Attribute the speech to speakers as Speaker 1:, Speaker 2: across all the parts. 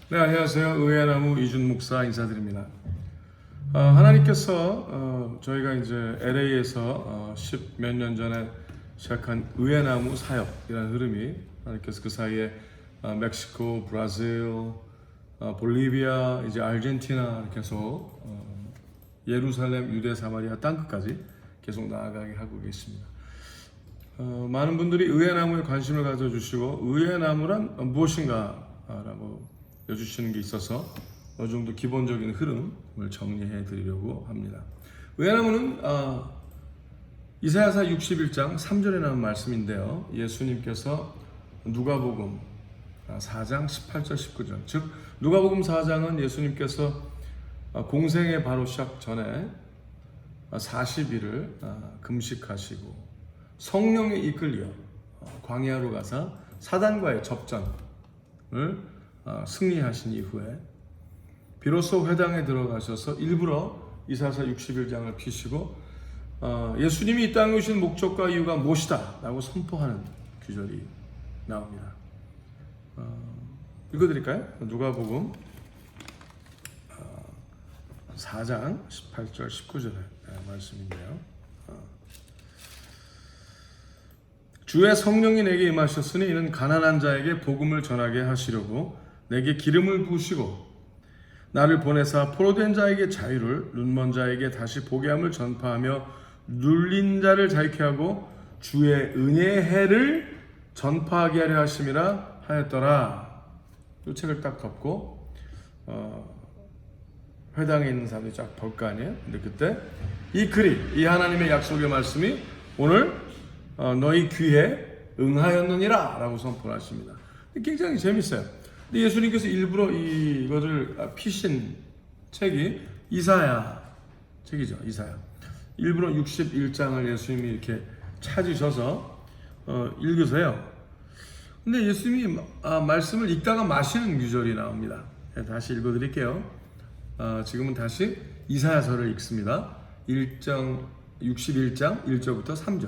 Speaker 1: 네, 안녕하세요. 의회나무 이준 목사 인사드립니다. 하나님께서 저희가 이제 LA에서 10 몇 년 전에 시작한 의회나무 사역이라는 흐름이 하나님께서 그 사이에 멕시코, 브라질, 볼리비아, 이제 아르헨티나 계속 예루살렘, 유대, 사마리아 땅끝까지 계속 나아가게 하고 계십니다. 많은 분들이 의회나무에 관심을 가져주시고 의회나무란 무엇인가 라고 여주시는 게 있어서 어느 정도 기본적인 흐름을 정리해 드리려고 합니다. 의회나무는 이사야서 61장 3절에 나온 말씀인데요. 예수님께서 누가복음 4장 18절 19절, 즉 누가복음 4장은 예수님께서 공생의 바로 시작 전에 40일을 금식하시고 성령에 이끌려 광야로 가서 사단과의 접전을 승리하신 이후에 비로소 회당에 들어가셔서 일부러 이사야서 61장을 피시고 예수님이 이 땅에 오신 목적과 이유가 무엇이다 라고 선포하는 구절이 나옵니다. 읽어드릴까요? 누가복음 4장 18절 19절의 말씀인데요. 주의 성령이 내게 임하셨으니 이는 가난한 자에게 복음을 전하게 하시려고 내게 기름을 부으시고 나를 보내사 포로된 자에게 자유를, 눈먼 자에게 다시 보게 함을 전파하며 눌린 자를 자유케 하고 주의 은혜의 해를 전파하게 하려 하심이라 하였더라. 이 책을 딱 덮고 회당에 있는 사람들이 쫙 볼 거 아니에요? 근데 그때 이 글이, 이 하나님의 약속의 말씀이 오늘 너희 귀에 응하였느니라 라고 선포하십니다. 굉장히 재밌어요. 근데 예수님께서 일부러 이것을 피신 책이 이사야 책이죠. 이사야. 일부러 61장을 예수님이 이렇게 찾으셔서 읽으세요. 근데 예수님이 말씀을 읽다가 마시는 구절이 나옵니다. 다시 읽어드릴게요. 지금은 다시 이사야서를 읽습니다. 61장 1절부터 3절.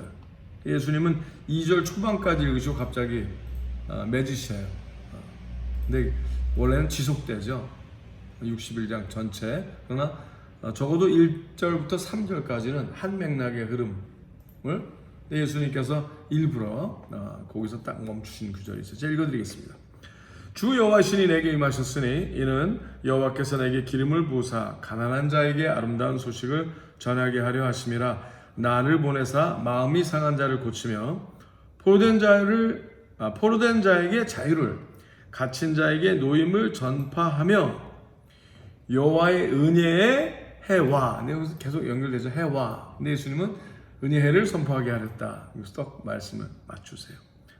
Speaker 1: 예수님은 2절 초반까지 읽으시고 갑자기 맺으셔요. 근데 원래는 지속되죠. 61장 전체. 그러나 적어도 1절부터 3절까지는 한 맥락의 흐름을 예수님께서 일부러 거기서 딱 멈추신 구절이 있어요. 제가 읽어드리겠습니다. 주 여호와시니 내게 임하셨으니 이는 여호와께서 내게 기름을 부으사 가난한 자에게 아름다운 소식을 전하게 하려 하심이라. 나를 보내사 마음이 상한 자를 고치며 포로된 자에게 자유를, 갇힌 자에게 노임을 전파하며 여호와의 은혜의 해와, 여기서 계속 연결되죠. 해와. 근데 예수님은 은혜의 해를 선포하게 하렸다. 여기서 딱 말씀을 맞추세요.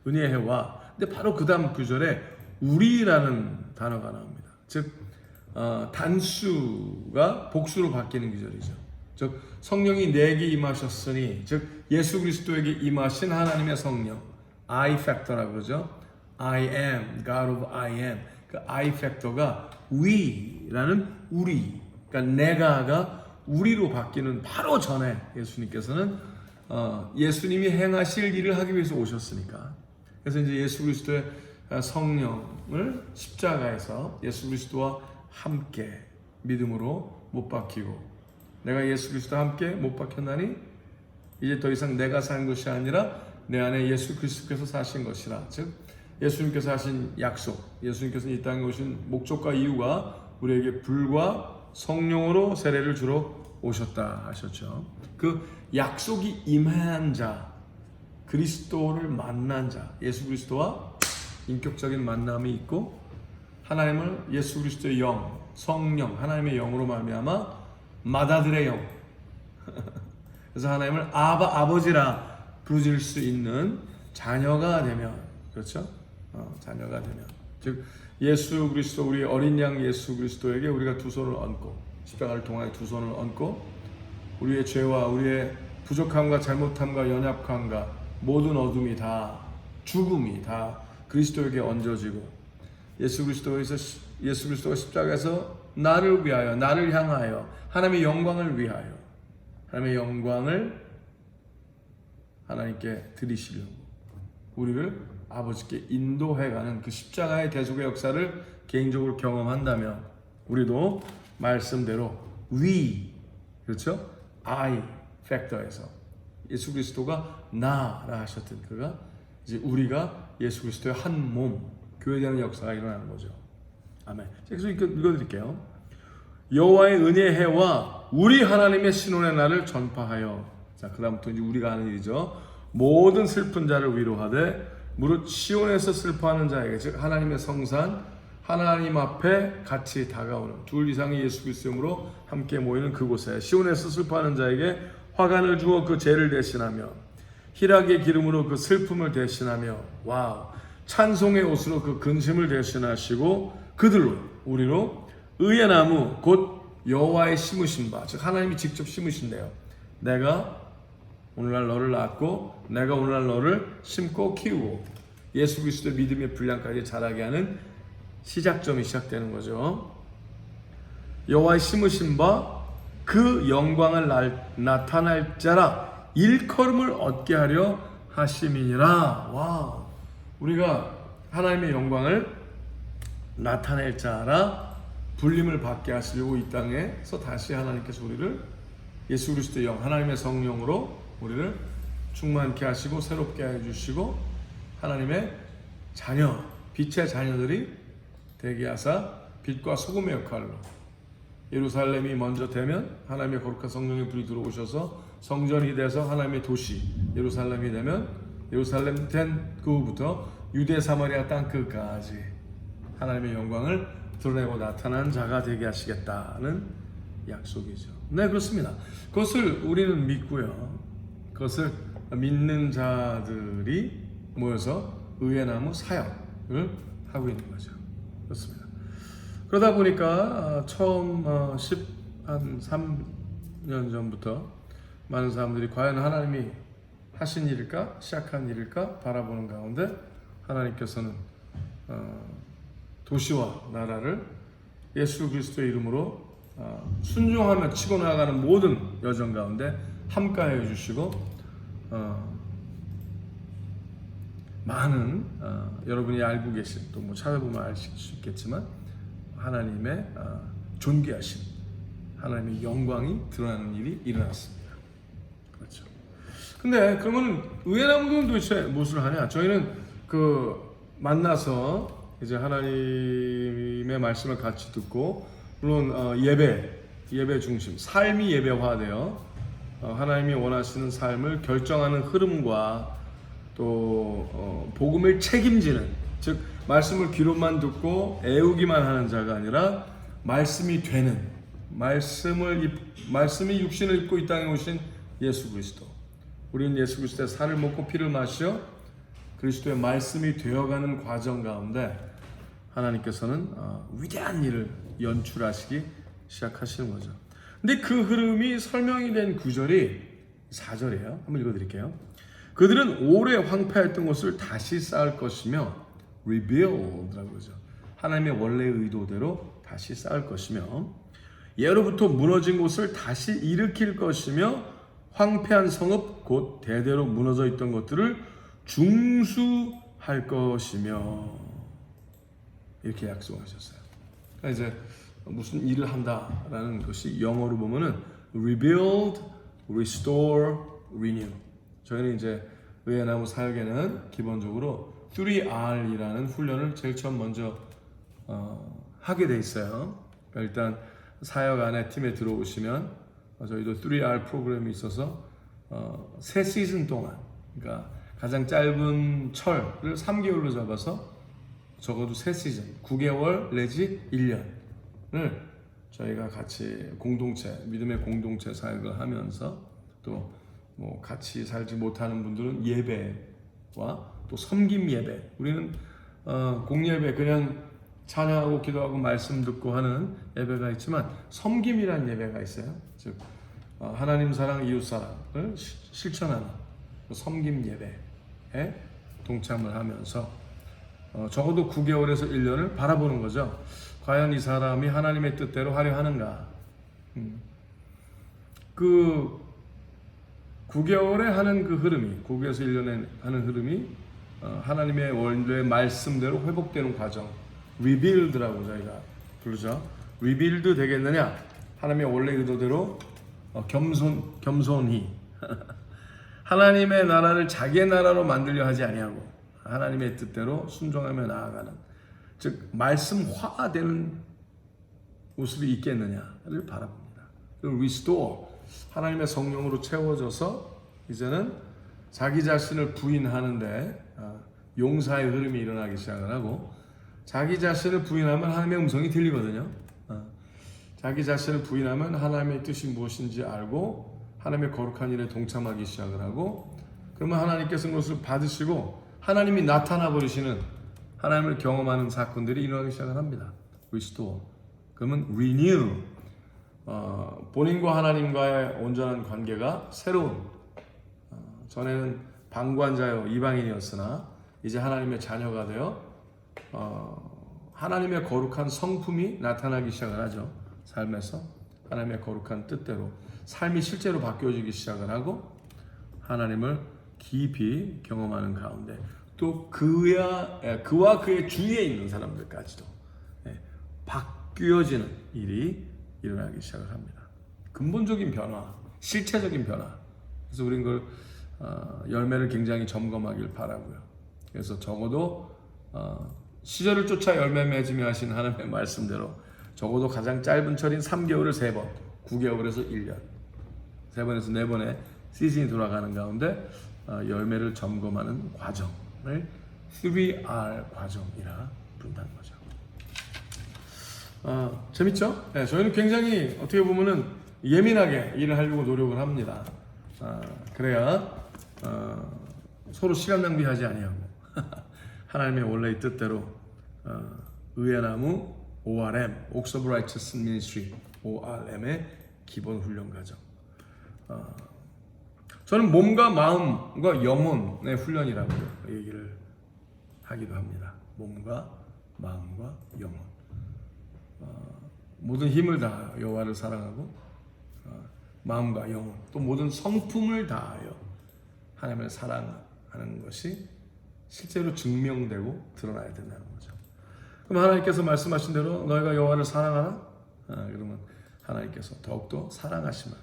Speaker 1: 은혜의 해와. 근데 바로 그 다음 구절에 우리라는 단어가 나옵니다. 즉 단수가 복수로 바뀌는 구절이죠. 즉 성령이 내게 임하셨으니, 즉 예수 그리스도에게 임하신 하나님의 성령, I 팩터라고 그러죠. I am, God of I am. 그 I 팩터가 we라는 우리, 그러니까 내가가 우리로 바뀌는 바로 전에 예수님께서는 예수님이 행하실 일을 하기 위해서 오셨으니까. 그래서 이제 예수 그리스도의 성령을 십자가에서 예수 그리스도와 함께 믿음으로 못 박히고, 내가 예수 그리스도와 함께 못 박혔나니 이제 더 이상 내가 사는 것이 아니라 내 안에 예수 그리스도께서 사신 것이라. 즉 예수님께서 하신 약속, 예수님께서 이 땅에 오신 목적과 이유가 우리에게 불과 성령으로 세례를 주러 오셨다 하셨죠. 그 약속이 임한 자, 그리스도를 만난 자, 예수 그리스도와 인격적인 만남이 있고 하나님을 예수 그리스도의 영, 성령, 하나님의 영으로 말미암아 맏아들의 영 그래서 하나님을 아버지라 부르실 수 있는 자녀가 되면, 그렇죠? 자녀가 되면, 즉 예수 그리스도, 우리 어린 양 예수 그리스도에게 우리가 두 손을 얹고, 십자가를 통하여 두 손을 얹고 우리의 죄와 우리의 부족함과 잘못함과 연약함과 모든 어둠이 다, 죽음이 다 그리스도에게 얹어지고, 예수 그리스도가 십자가에서 나를 위하여, 나를 향하여 하나님의 영광을 위하여, 하나님의 영광을 하나님께 드리시려고 우리를 아버지께 인도해가는 그 십자가의 대속의 역사를 개인적으로 경험한다면 우리도 말씀대로 we, 그렇죠? I 팩터에서 예수 그리스도가 나라 하셨던 그가 이제 우리가 예수 그리스도의 한 몸, 교회되는 역사가 일어나는 거죠. 아멘. 그래서 읽어드릴게요. 여호와의 은혜의 해와 우리 하나님의 신혼의 날을 전파하여, 자 그다음부터 이제 우리가 하는 일이죠. 모든 슬픈 자를 위로하되 무릇 시온에서 슬퍼하는 자에게, 즉 하나님의 성산 하나님 앞에 같이 다가오는 둘 이상의 예수 그리스도로 함께 모이는 그곳에 시온에서 슬퍼하는 자에게 화관을 주어 그 죄를 대신하며 희락의 기름으로 그 슬픔을 대신하며 와우 찬송의 옷으로 그 근심을 대신하시고 그들로 우리로 의의 나무 곧 여호와의 심으신 바, 즉 하나님이 직접 심으신대요. 내가 오늘날 너를 낳았고 내가 오늘날 너를 심고 키우고 예수 그리스도의 믿음의 분량까지 자라게 하는 시작점이 시작되는 거죠. 여호와의 심으신 바 그 영광을 나타날 자라 일컬음을 얻게 하려 하심이니라. 와, 우리가 하나님의 영광을 나타낼 자라 불림을 받게 하시려고 이 땅에서 다시 하나님께서 우리를 예수 그리스도의 영, 하나님의 성령으로 우리를 충만케 하시고 새롭게 해주시고 하나님의 자녀, 빛의 자녀들이 되게 하사 빛과 소금의 역할로 예루살렘이 먼저 되면 하나님의 거룩한 성령의 불이 들어오셔서 성전이 돼서 하나님의 도시 예루살렘이 되면 예루살렘 된 그 후부터 유대 사마리아 땅 끝까지 하나님의 영광을 드러내고 나타난 자가 되게 하시겠다는 약속이죠. 네, 그렇습니다. 그것을 우리는 믿고요. 그것을 믿는 자들이 모여서 의의 나무 사역을 하고 있는 거죠. 그렇습니다. 그러다 보니까 처음 한 3년 전부터 많은 사람들이 과연 하나님이 하신 일일까? 시작한 일일까? 바라보는 가운데 하나님께서는 도시와 나라를 예수 그리스도의 이름으로 순종하며 치고 나가는 모든 여정 가운데 함께해 주시고 많은 여러분이 알고 계신 또 뭐 찾아보면 알 수 있겠지만 하나님의 존귀하신 하나님의 영광이 드러나는 일이 일어났습니다. 그렇죠. 근데 그러면 의의 나무는 도대체 무엇을 하냐? 저희는 만나서 이제 하나님의 말씀을 같이 듣고 물론 예배 중심, 삶이 예배화되어 하나님이 원하시는 삶을 결정하는 흐름과 또 복음을 책임지는, 즉 말씀을 귀로만 듣고 애우기만 하는 자가 아니라 말씀이 되는, 말씀이 육신을 입고 이 땅에 오신 예수 그리스도, 우리는 예수 그리스도의 살을 먹고 피를 마시어 그리스도의 말씀이 되어가는 과정 가운데 하나님께서는 위대한 일을 연출하시기 시작하시는 거죠. 근데 그 흐름이 설명이 된 구절이 4절이에요. 한번 읽어드릴게요. 그들은 오래 황폐했던 것을 다시 쌓을 것이며 rebuild라고 그러죠. 하나님의 원래의 의도대로 다시 쌓을 것이며 예로부터 무너진 곳을 다시 일으킬 것이며 황폐한 성읍 곧 대대로 무너져 있던 것들을 중수할 것이며 이렇게 약속하셨어요. 그러니까 이제 무슨 일을 한다라는 것이 영어로 보면은 rebuild, restore, renew. 저희는 이제 의의 나무 사역에는 기본적으로 3R이라는 훈련을 제일 처음 먼저 하게 돼 있어요. 그러니까 일단 사역 안에 팀에 들어오시면 저희도 3R 프로그램이 있어서 3시즌 동안, 그러니까 가장 짧은 철을 3개월로 잡아서 적어도 3시즌, 9개월 내지 1년을 저희가 같이 공동체, 믿음의 공동체 사역을 하면서 또 뭐 같이 살지 못하는 분들은 예배와 또 섬김 예배, 우리는 공예배 그냥 찬양하고 기도하고 말씀 듣고 하는 예배가 있지만 섬김이라는 예배가 있어요. 즉 하나님 사랑, 이웃 사랑을 실천하는 섬김 예배에 동참을 하면서 적어도 9개월에서 1년을 바라보는 거죠. 과연 이 사람이 하나님의 뜻대로 하려 하는가? 그 9개월에 하는 그 흐름이, 9개월에서 1년에 하는 흐름이 하나님의 원래 말씀대로 회복되는 과정, rebuild라고 저희가 부르죠. rebuild 되겠느냐? 하나님의 원래 의도대로 겸손히 하나님의 나라를 자기의 나라로 만들려 하지 아니하고 하나님의 뜻대로 순종하며 나아가는, 즉 말씀화되는 모습이 있겠느냐를 바라봅니다. 그리고 restore, 하나님의 성령으로 채워져서 이제는 자기 자신을 부인하는데 용사의 흐름이 일어나기 시작을 하고, 자기 자신을 부인하면 하나님의 음성이 들리거든요. 자기 자신을 부인하면 하나님의 뜻이 무엇인지 알고 하나님의 거룩한 일에 동참하기 시작을 하고, 그러면 하나님께서 그것을 받으시고 하나님이 나타나 버리시는, 하나님을 경험하는 사건들이 일어나기 시작을 합니다. restore. 그러면 renew. 본인과 하나님과의 온전한 관계가 새로운, 전에는 방관자요 이방인이었으나 이제 하나님의 자녀가 되어 하나님의 거룩한 성품이 나타나기 시작을 하죠. 삶에서 하나님의 거룩한 뜻대로 삶이 실제로 바뀌어지기 시작을 하고, 하나님을 깊이 경험하는 가운데 또 그와 그의 주위에 있는 사람들까지도 바뀌어지는 일이 일어나기 시작을 합니다. 근본적인 변화, 실체적인 변화. 그래서 우린 그걸 열매를 굉장히 점검하길 바라고요. 그래서 적어도 시절을 쫓아 열매 맺으며 하신 하나님의 말씀대로 적어도 가장 짧은 철인 3개월을 3번, 9개월에서 1년, 3번에서 4번의 시즌이 돌아가는 가운데 열매를 점검하는 과정을 3R 과정이라 부른다는 거죠. 재밌죠? 네, 저희는 굉장히 어떻게 보면은 예민하게 일을 하려고 노력을 합니다. 그래야 서로 시간 낭비하지 아니하고 하나님의 원래의 뜻대로 의회나무 ORM, Oaks of Righteous Ministry, ORM의 기본 훈련 과정. 저는 몸과 마음과 영혼의 훈련이라고 얘기를 하기도 합니다. 몸과 마음과 영혼. 모든 힘을 다하여 여호와를 사랑하고 마음과 영혼 또 모든 성품을 다하여 하나님을 사랑하는 것이 실제로 증명되고 드러나야 된다는 거죠. 그럼 하나님께서 말씀하신 대로 너희가 여호와를 사랑하라? 그러면 하나님께서 더욱더 사랑하심을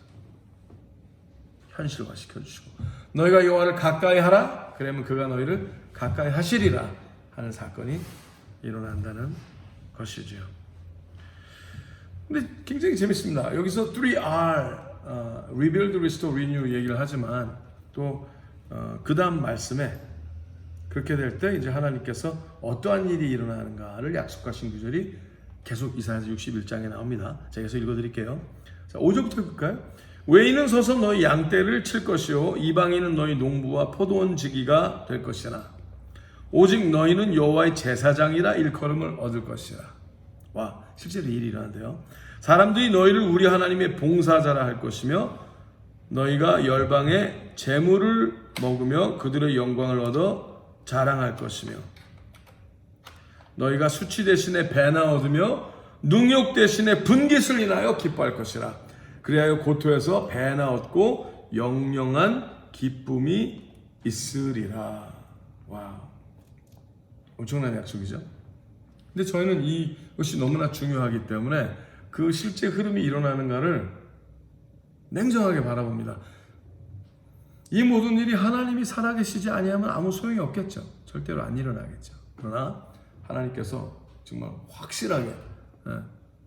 Speaker 1: 현실화시켜 주시고, 너희가 여호와를 가까이 하라? 그러면 그가 너희를 가까이 하시리라 하는 사건이 일어난다는 것이죠. 근데 굉장히 재밌습니다. 여기서 3R, Rebuild, Restore, Renew 얘기를 하지만 또 그 다음 말씀에 그렇게 될 때 이제 하나님께서 어떠한 일이 일어나는가를 약속하신 구절이 계속 이사야서 61장에 나옵니다. 제가 계속 읽어드릴게요. 자, 5절부터 볼까요? 외인은 서서 너희 양떼를 칠 것이요 이방인은 너희 농부와 포도원 지기가 될 것이나 오직 너희는 여호와의 제사장이라 일컬음을 얻을 것이라. 와, 실제로 일이 일어난대요. 사람들이 너희를 우리 하나님의 봉사자라 할 것이며 너희가 열방의 재물을 먹으며 그들의 영광을 얻어 자랑할 것이며 너희가 수치 대신에 배나 얻으며 능욕 대신에 분깃을 인하여 기뻐할 것이라. 그리하여 고토에서 배나 얻고 영영한 기쁨이 있으리라. 와, 엄청난 약속이죠. 근데 저희는 이것이 너무나 중요하기 때문에 그 실제 흐름이 일어나는가를 냉정하게 바라봅니다. 이 모든 일이 하나님이 살아계시지 아니하면 아무 소용이 없겠죠. 절대로 안 일어나겠죠. 그러나 하나님께서 정말 확실하게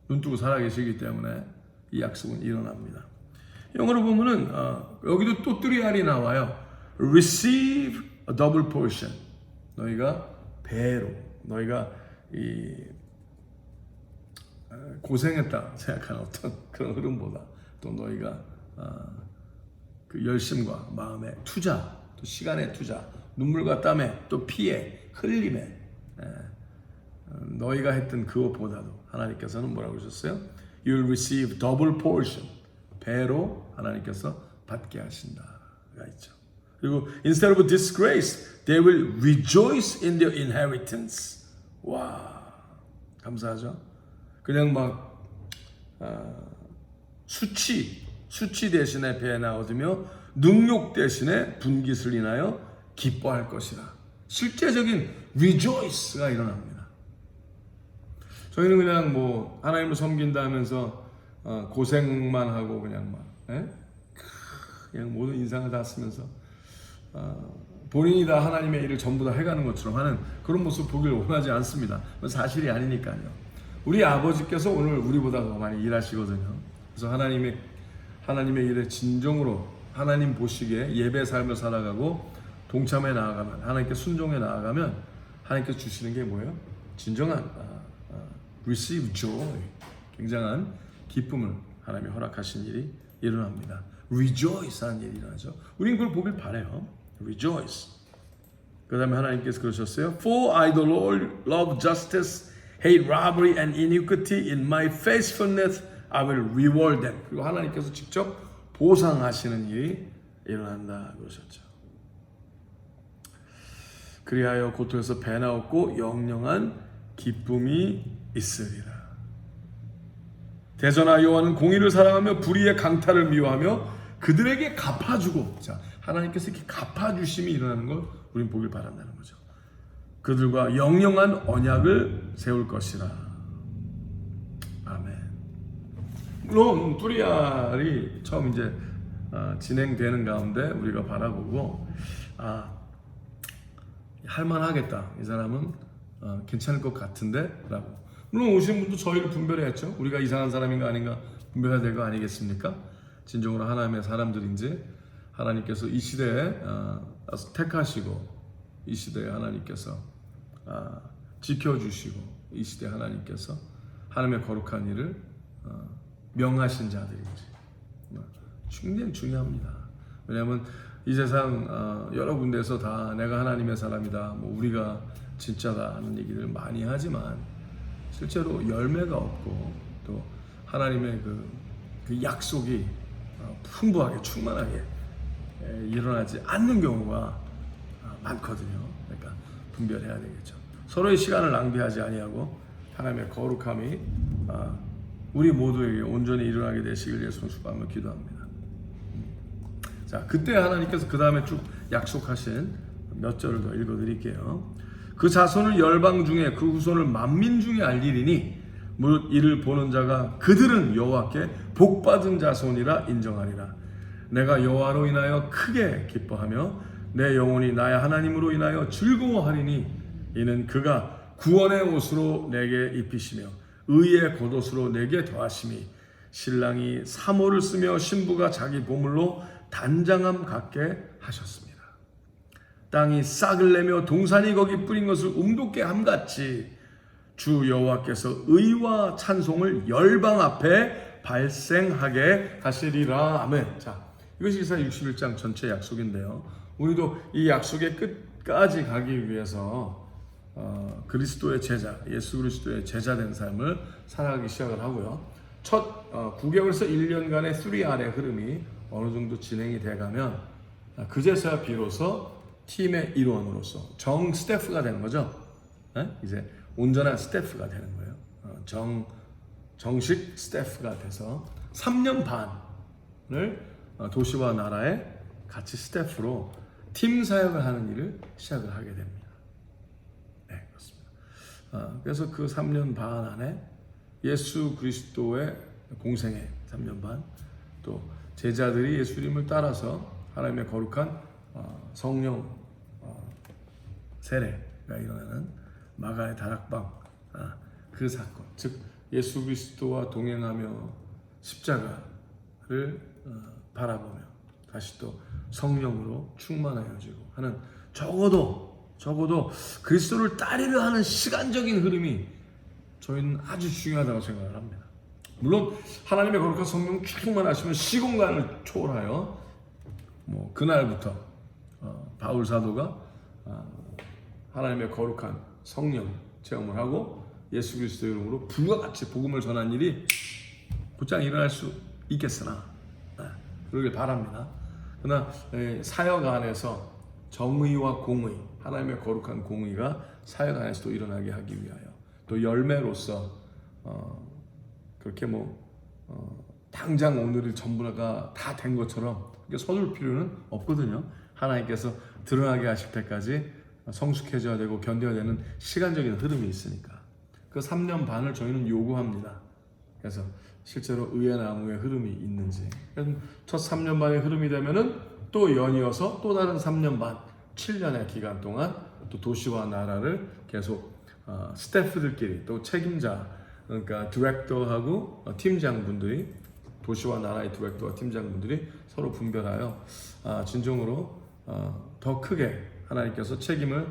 Speaker 1: 눈뜨고 살아계시기 때문에 이 약속은 일어납니다. 영어로 보면은 여기도 또 3R이 나와요. Receive a double portion. 너희가 배로, 너희가 이 고생했다 생각하는 어떤 그런 흐름보다 또 너희가 그 열심과 마음의 투자, 또 시간의 투자, 눈물과 땀에 또 피에 흘림에 너희가 했던 그것보다도 하나님께서는 뭐라고 하셨어요? You'll receive double portion. 배로 하나님께서 받게 하신다가 있죠. 그리고 instead of disgrace, they will rejoice in their inheritance. 와, 감사하죠? 그냥 막 수치 대신에 배나 얻으며 능욕 대신에 분깃을 인하여 기뻐할 것이라. 실제적인 rejoice가 일어납니다. 저희는 그냥 뭐 하나님을 섬긴다 하면서 고생만 하고 그냥 그냥 모든 인상을 다 쓰면서 본인이 다 하나님의 일을 전부 다 해가는 것처럼 하는 그런 모습 보기를 원하지 않습니다. 사실이 아니니까요. 우리 아버지께서 오늘 우리보다 더 많이 일하시거든요. 그래서 하나님의 일에 진정으로 하나님 보시기에 예배 삶을 살아가고 동참해 나아가면, 하나님께 순종해 나아가면 하나님께서 주시는 게 뭐예요? 진정한 receive joy, 굉장한 기쁨을 하나님이 허락하신 일이 일어납니다. rejoice 하는 일이 일어나죠. 우리는 그걸 보길 바라요. rejoice. 그 다음에 하나님께서 그러셨어요. For I the Lord love justice, hate robbery and iniquity. In my faithfulness I will reward them. 그리고 하나님께서 직접 보상하시는 일이 일어난다 그러셨죠. 그리하여 고통에서 배나 없고 영영한 기쁨이 있으리라. 대전하 여호와는 공의를 사랑하며 불의의 강탈을 미워하며 그들에게 갚아주고, 자, 하나님께서 이렇게 갚아주심이 일어나는 걸 우리는 보길 바란다는 거죠. 그들과 영영한 언약을 세울 것이라. 아멘. 물론 뚜리알이 처음 이제 진행되는 가운데 우리가 바라보고 할만하겠다, 이 사람은 괜찮을 것 같은데 라고. 물론 오신 분도 저희를 분별했죠. 우리가 이상한 사람인가 아닌가 분별해야 될 거 아니겠습니까? 진정으로 하나님의 사람들인지 하나님께서 이 시대에 택하시고, 이 시대에 하나님께서 지켜주시고, 이 시대에 하나님께서 하나님의 거룩한 일을 명하신 자들인지 굉장히 중요합니다. 왜냐하면 이 세상 여러 군데에서 다 내가 하나님의 사람이다, 뭐 우리가 진짜다 하는 얘기를 많이 하지만 실제로 열매가 없고 또 하나님의 그 약속이 풍부하게 충만하게 일어나지 않는 경우가 많거든요. 그러니까 분별해야 되겠죠. 서로의 시간을 낭비하지 아니하고 하나님의 거룩함이 우리 모두에게 온전히 일어나게 되시길 예수님 축복하며 기도합니다. 자, 그때 하나님께서 그 다음에 쭉 약속하신 몇 절을 더 읽어드릴게요. 그 자손을 열방 중에 그 후손을 만민 중에 알리리니 무릇 이를 보는 자가 그들은 여호와께 복받은 자손이라 인정하리라. 내가 여호와로 인하여 크게 기뻐하며 내 영혼이 나의 하나님으로 인하여 즐거워하리니 이는 그가 구원의 옷으로 내게 입히시며 의의 겉옷으로 내게 더하심이 신랑이 사모를 쓰며 신부가 자기 보물로 단장함 갖게 하셨습니다. 땅이 싹을 내며 동산이 거기 뿌린 것을 움돋게 함같이 주 여호와께서 의와 찬송을 열방 앞에 발생하게 하시리라. 아멘. 자, 이것이 이사야 61장 전체 약속인데요. 우리도 이 약속의 끝까지 가기 위해서 그리스도의 제자, 예수 그리스도의 제자된 삶을 살아가기 시작을 하고요. 첫 9개월에서 1년간의 3R의 흐름이 어느 정도 진행이 돼가면 그제서야 비로소 팀의 일원으로서 정 스태프가 되는 거죠. 이제 온전한 스태프가 되는 거예요. 정식 스태프가 돼서 3년 반을 도시와 나라에 같이 스태프로 팀 사역을 하는 일을 시작을 하게 됩니다. 네, 그렇습니다. 그래서 그 3년 반 안에 예수 그리스도의 공생애 3년 반, 또 제자들이 예수님을 따라서 하나님의 거룩한 성령 세례가 일어나는 마가의 다락방, 그 사건, 즉 예수 그리스도와 동행하며 십자가를 바라보며 다시 또 성령으로 충만하여지고 하는, 적어도 그리스도를 따르려 하는 시간적인 흐름이 저희는 아주 중요하다고 생각을 합니다. 물론 하나님의 거룩한 성령 충만하시면 시공간을 초월하여 뭐 그날부터 바울 사도가 하나님의 거룩한 성령 체험을 하고 예수 그리스도 이름으로 불과 같이 복음을 전한 일이 곧장 일어날 수 있겠으나 그러길 바랍니다. 그러나 사역 안에서 정의와 공의, 하나님의 거룩한 공의가 사역 안에서도 일어나게 하기 위하여, 또 열매로서 그렇게 당장 오늘이 전부가 다 된 것처럼 서둘 필요는 없거든요. 하나님께서 드러나게 하실 때까지 성숙해져야 되고 견뎌야 되는 시간적인 흐름이 있으니까 그 3년 반을 저희는 요구합니다. 그래서 실제로 의의 나무의 흐름이 있는지 첫 3년 반의 흐름이 되면은 또 연이어서 또 다른 3년 반 7년의 기간 동안 또 도시와 나라를 계속 스태프들끼리 또 책임자 그러니까 디렉터하고 팀장분들이 도시와 나라의 디렉터와 팀장분들이 서로 분별하여 진정으로 더 크게 하나님께서 책임을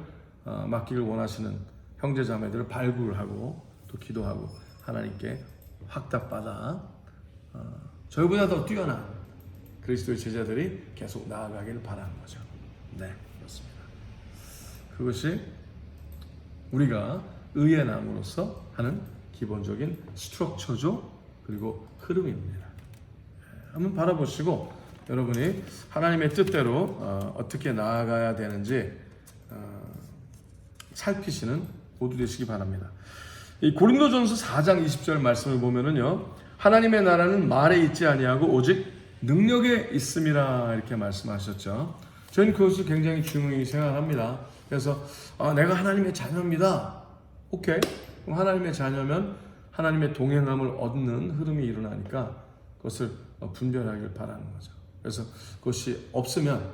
Speaker 1: 맡기를 원하시는 형제자매들을 발굴하고 또 기도하고 하나님께 확답받아 저희보다 더 뛰어난 그리스도의 제자들이 계속 나아가기를 바라는 거죠. 네, 그렇습니다. 그것이 우리가 의의 나무로서 하는 기본적인 스트럭처죠. 그리고 흐름입니다. 한번 바라보시고 여러분이 하나님의 뜻대로 어떻게 나아가야 되는지 살피시는 모두 되시기 바랍니다. 이 고린도전서 4장 20절 말씀을 보면은요, 하나님의 나라는 말에 있지 아니하고 오직 능력에 있음이라 이렇게 말씀하셨죠. 저는 그것을 굉장히 중요히 생각합니다. 그래서 내가 하나님의 자녀입니다. 오케이. 그럼 하나님의 자녀면 하나님의 동행함을 얻는 흐름이 일어나니까 그것을 분별하길 바라는 거죠. 그래서 그것이 없으면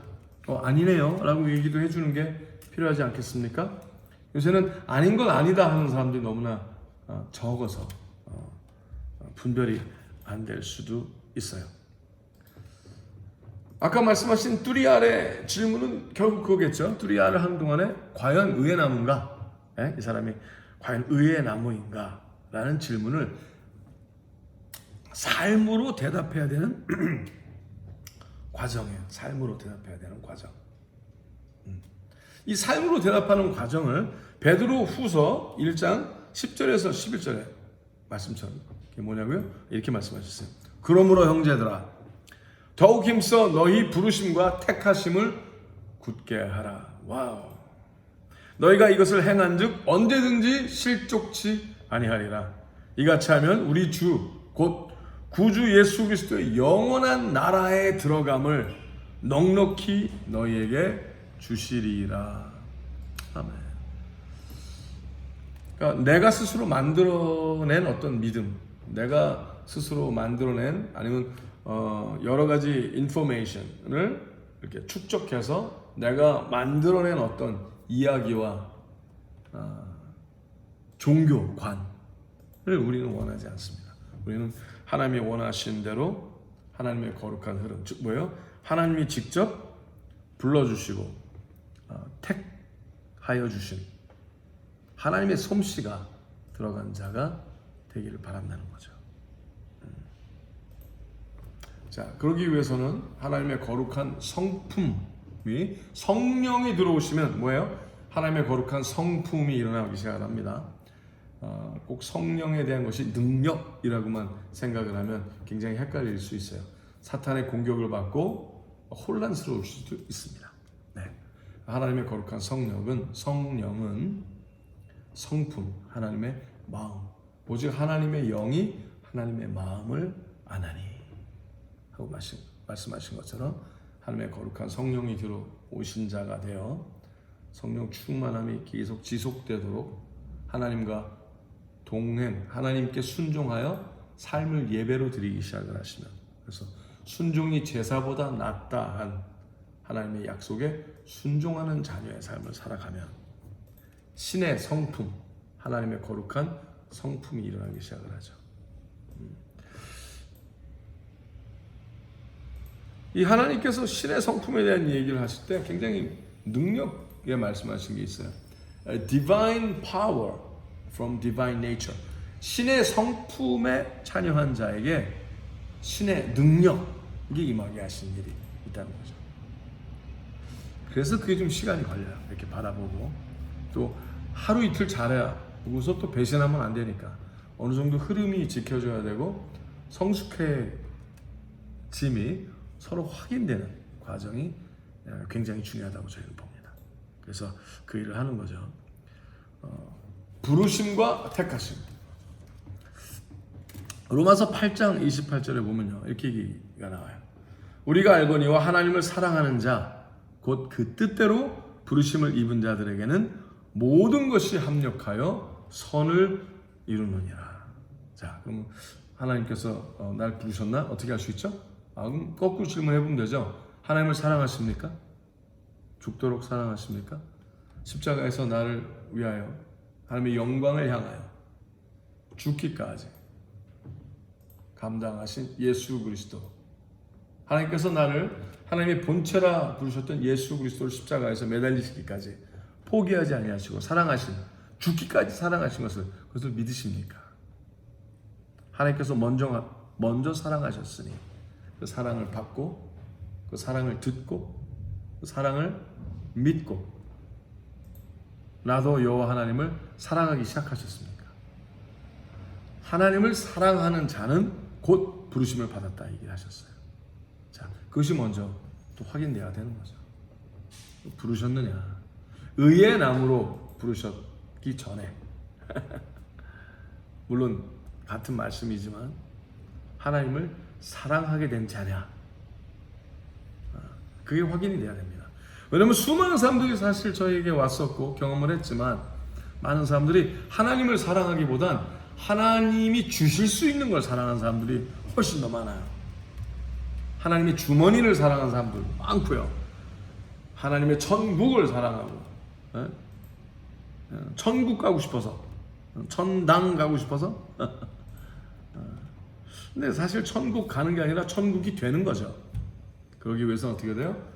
Speaker 1: 아니네요 라고 얘기도 해주는 게 필요하지 않겠습니까? 요새는 아닌 건 아니다 하는 사람들이 너무나 적어서 분별이 안 될 수도 있어요. 아까 말씀하신 뚜리알의 질문은 결국 그거겠죠. 뚜리알을 하는 동안에 과연 의의 나무인가? 이 사람이 과연 의의 나무인가? 라는 질문을 삶으로 대답해야 되는 과정이에요. 삶으로 대답해야 되는 과정. 이 삶으로 대답하는 과정을 베드로 후서 1장 10절에서 11절에 말씀처럼 이게 뭐냐고요? 이렇게 말씀하셨어요. 그러므로 형제들아 더욱 힘써 너희 부르심과 택하심을 굳게 하라. 와우. 너희가 이것을 행한즉 언제든지 실족치 아니하리라. 이같이 하면 우리 주 곧 구주 예수 그리스도의 영원한 나라에 들어감을 넉넉히 너희에게 주시리라. 아멘. 그러니까 내가 스스로 만들어낸 어떤 믿음, 내가 스스로 만들어낸 아니면 여러 가지 인포메이션을 이렇게 축적해서 내가 만들어낸 어떤 이야기와 종교관을 우리는 원하지 않습니다. 우리는 하나님이 원하시는 대로 하나님의 거룩한 흐름, 즉 뭐예요? 하나님이 직접 불러주시고 택하여 주신 하나님의 솜씨가 들어간 자가 되기를 바란다는 거죠. 자, 그러기 위해서는 하나님의 거룩한 성품이 성령이 들어오시면 뭐예요? 하나님의 거룩한 성품이 일어나기 시작합니다. 꼭 성령에 대한 것이 능력이라고만 생각을 하면 굉장히 헷갈릴 수 있어요. 사탄의 공격을 받고 혼란스러울 수도 있습니다. 네. 하나님의 거룩한 성령은 성품, 하나님의 마음, 오직 하나님의 영이 하나님의 마음을 아나니 하고 말씀하신 것처럼 하나님의 거룩한 성령이 들어오신 자가 되어 성령 충만함이 계속 지속되도록 하나님과 동행, 하나님께 순종하여 삶을 예배로 드리기 시작을 하시면, 그래서 순종이 제사보다 낫다 한 하나님의 약속에 순종하는 자녀의 삶을 살아가면 신의 성품, 하나님의 거룩한 성품이 일어나기 시작을 하죠. 이 하나님께서 신의 성품에 대한 얘기를 하실 때 굉장히 능력에 말씀하신 게 있어요. Divine power from divine nature. 신의 성품에 참여한 자에게 신의 능력이 임하게 하신 일이 있다는 거죠. 그래서 그게 좀 시간이 걸려요. 이렇게 바라보고 또 하루 이틀 잘해야 그래서 또 배신하면 안 되니까 어느 정도 흐름이 지켜져야 되고 성숙해짐이 서로 확인되는 과정이 굉장히 중요하다고 저희는 봅니다. 그래서 그 일을 하는 거죠. 부르심과 택하심. 로마서 8장 28절에 보면요, 이렇게 얘기가 나와요. 우리가 알거니와 하나님을 사랑하는 자 곧 그 뜻대로 부르심을 입은 자들에게는 모든 것이 합력하여 선을 이루느니라. 자, 그럼 하나님께서 날 부르셨나? 어떻게 할 수 있죠? 그럼 거꾸로 질문해 보면 되죠. 하나님을 사랑하십니까? 죽도록 사랑하십니까? 십자가에서 나를 위하여 하나님의 영광을 향하여 죽기까지 감당하신 예수 그리스도, 하나님께서 나를 하나님의 본체라 부르셨던 예수 그리스도를 십자가에서 매달리시기까지 포기하지 아니하시고 사랑하신, 죽기까지 사랑하신 그것을 믿으십니까? 하나님께서 먼저 사랑하셨으니 그 사랑을 받고 그 사랑을 듣고 그 사랑을 믿고 나도 여호와 하나님을 사랑하기 시작하셨습니까? 하나님을 사랑하는 자는 곧 부르심을 받았다 얘기를 하셨어요. 자, 그것이 먼저 또 확인돼야 되는 거죠. 부르셨느냐? 의의 나무로 부르셨기 전에 물론 같은 말씀이지만 하나님을 사랑하게 된 자냐? 그게 확인이 돼야 됩니다. 왜냐하면 수많은 사람들이 사실 저에게 왔었고 경험을 했지만 많은 사람들이 하나님을 사랑하기보단 하나님이 주실 수 있는 걸 사랑하는 사람들이 훨씬 더 많아요. 하나님의 주머니를 사랑하는 사람들 많고요. 하나님의 천국을 사랑하고 천국 가고 싶어서, 천당 가고 싶어서 근데 사실 천국 가는 게 아니라 천국이 되는 거죠. 그러기 위해서는 어떻게 돼요?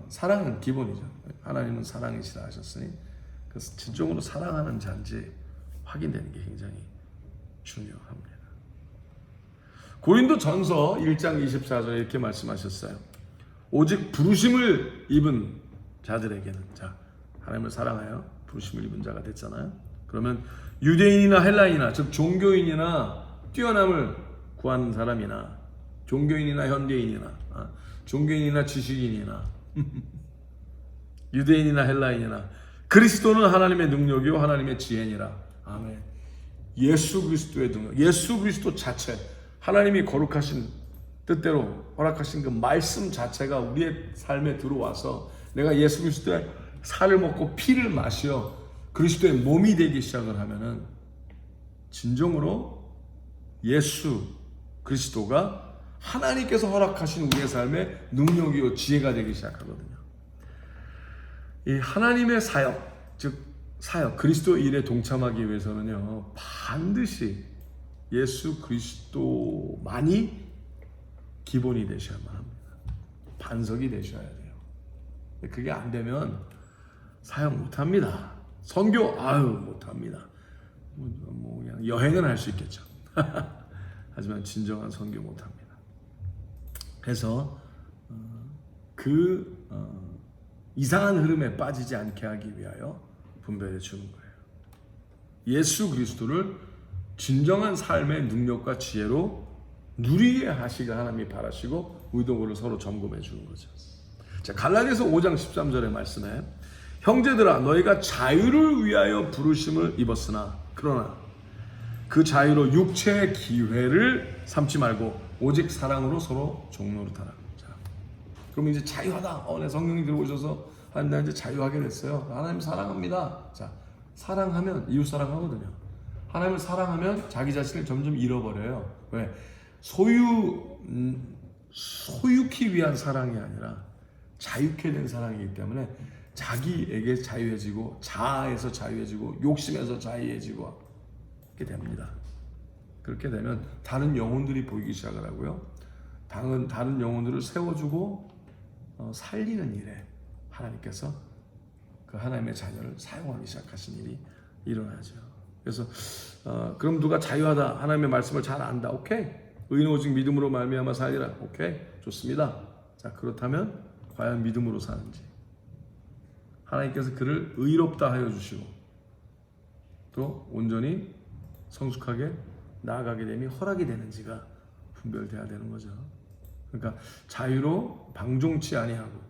Speaker 1: 사랑은 기본이죠. 하나님은 사랑이시라 하셨으니 그 진정으로 사랑하는 자인지 확인되는 게 굉장히 중요합니다. 고린도전서 1장 24절에 이렇게 말씀하셨어요. 오직 부르심을 입은 자들에게는, 자, 하나님을 사랑하여 부르심을 입은 자가 됐잖아요. 그러면 유대인이나 헬라인이나, 즉 종교인이나 뛰어남을 구하는 사람이나 종교인이나 현대인이나 종교인이나 지식인이나 유대인이나 헬라인이나 그리스도는 하나님의 능력이요 하나님의 지혜니라. 아멘. 예수 그리스도의 능력, 예수 그리스도 자체, 하나님이 거룩하신 뜻대로 허락하신 그 말씀 자체가 우리의 삶에 들어와서 내가 예수 그리스도의 살을 먹고 피를 마시어 그리스도의 몸이 되기 시작을 하면은 진정으로 예수 그리스도가 하나님께서 허락하신 우리의 삶의 능력이요 지혜가 되기 시작하거든요. 이 하나님의 사역, 즉 사역, 그리스도 일에 동참하기 위해서는요 반드시 예수 그리스도만이 기본이 되셔야만 합니다. 반석이 되셔야 돼요. 그게 안 되면 사역 못합니다. 선교 못합니다. 그냥 여행은 할 수 있겠죠. 하지만 진정한 선교 못합니다. 그래서 이상한 흐름에 빠지지 않게 하기 위하여 분별해 주는 거예요. 예수 그리스도를 진정한 삶의 능력과 지혜로 누리게 하시길 하나님이 바라시고 우리도 그를 서로 점검해 주는 거죠. 자, 갈라디아서 5장 13절의 말씀에 형제들아 너희가 자유를 위하여 부르심을 입었으나 그러나 그 자유로 육체의 기회를 삼지 말고 오직 사랑으로 서로 종노릇하라. 자, 그럼 이제 자유하다. 내 성령이 들어오셔서 나 이제 자유하게 됐어요. 하나님 사랑합니다. 자, 사랑하면 이웃 사랑하거든요. 하나님을 사랑하면 자기 자신을 점점 잃어버려요. 왜? 소유키 위한 사랑이 아니라 자유케 된 사랑이기 때문에 자기에게 자유해지고 자아에서 자유해지고 욕심에서 자유해지고 이렇게 됩니다. 그렇게 되면 다른 영혼들이 보이기 시작을 하고요. 다른 영혼들을 세워주고 살리는 일에 하나님께서 그 하나님의 자녀를 사용하기 시작하신 일이 일어나죠. 그래서 그럼 누가 자유하다, 하나님의 말씀을 잘 안다. 오케이. 의인 오직 믿음으로 말미암아 살리라. 오케이. 좋습니다. 자, 그렇다면 과연 믿음으로 사는지, 하나님께서 그를 의롭다 하여 주시고 또 온전히 성숙하게 나아가게 됨이 허락이 되는지가 분별돼야 되는 거죠. 그러니까 자유로 방종치 아니하고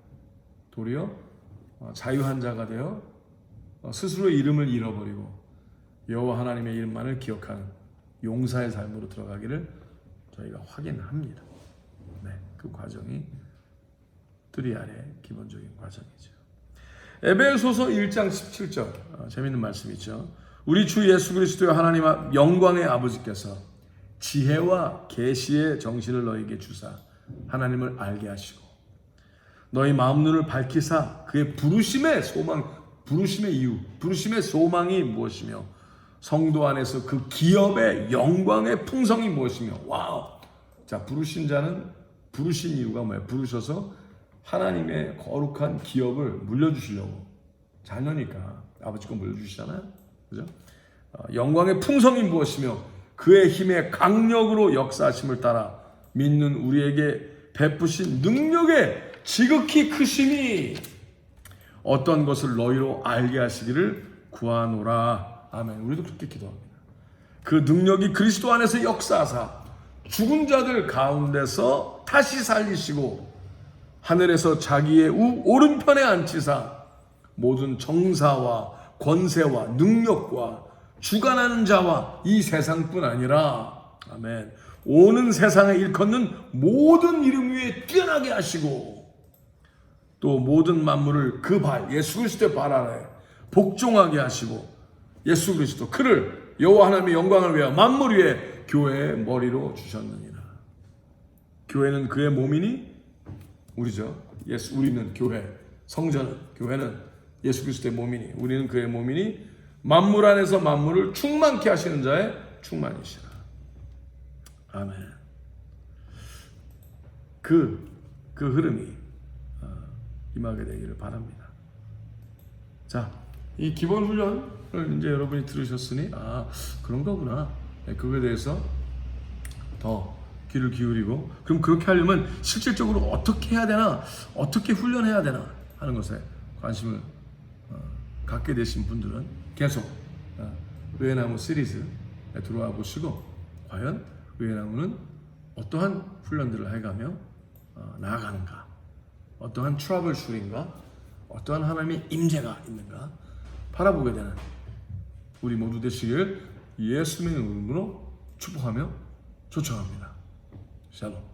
Speaker 1: 도리어 자유한 자가 되어 스스로의 이름을 잃어버리고 여호와 하나님의 이름만을 기억하는 용사의 삶으로 들어가기를 저희가 확인합니다. 네, 그 과정이 뚜리알의 기본적인 과정이죠. 에베소서 1장 17절 재밌는 말씀이 있죠. 우리 주 예수 그리스도의 하나님 영광의 아버지께서 지혜와 계시의 정신을 너희에게 주사 하나님을 알게 하시고 너희 마음 눈을 밝히사 그의 부르심의 소망, 부르심의 이유, 부르심의 소망이 무엇이며 성도 안에서 그 기업의 영광의 풍성이 무엇이며. 와우. 자, 부르신 자는 부르신 이유가 뭐예요? 부르셔서 하나님의 거룩한 기업을 물려주시려고. 자녀니까 아버지 거 물려주시잖아요. 그죠? 영광의 풍성이 무엇이며 그의 힘의 강력으로 역사하심을 따라 믿는 우리에게 베푸신 능력의 지극히 크심이 어떤 것을 너희로 알게 하시기를 구하노라. 아멘. 우리도 그렇게 기도합니다. 그 능력이 그리스도 안에서 역사하사 죽은 자들 가운데서 다시 살리시고 하늘에서 자기의 오른편에 앉히사 모든 정사와 권세와 능력과 주관하는 자와 이 세상뿐 아니라 아멘. 오는 세상에 일컫는 모든 이름 위에 뛰어나게 하시고 또 모든 만물을 그 발 예수 그리스도의 발 아래 복종하게 하시고 예수 그리스도 그를 여호와 하나님의 영광을 위하여 만물 위에 교회의 머리로 주셨느니라. 교회는 그의 몸이니 우리죠. 우리는 교회, 성전은 교회는 예수 그리스도의 몸이니 우리는 그의 몸이니 만물 안에서 만물을 충만케 하시는 자의 충만이시라. 아멘. 그 흐름이 임하게 되기를 바랍니다. 자, 이 기본 훈련을 이제 여러분이 들으셨으니 그런 거구나. 그거에 대해서 더 귀를 기울이고 그럼 그렇게 하려면 실질적으로 어떻게 해야 되나, 어떻게 훈련해야 되나 하는 것에 관심을 갖게 되신 분들은 계속 의회나무 시리즈에 들어와 보시고 과연 의회나무는 어떠한 훈련들을 해가며 나아가는가, 어떠한 트러블 슈팅과 어떠한 하나님의 임재가 있는가 바라보게 되는 우리 모두 되시길 예수님의 이름으로 축복하며 초청합니다. 샬롬.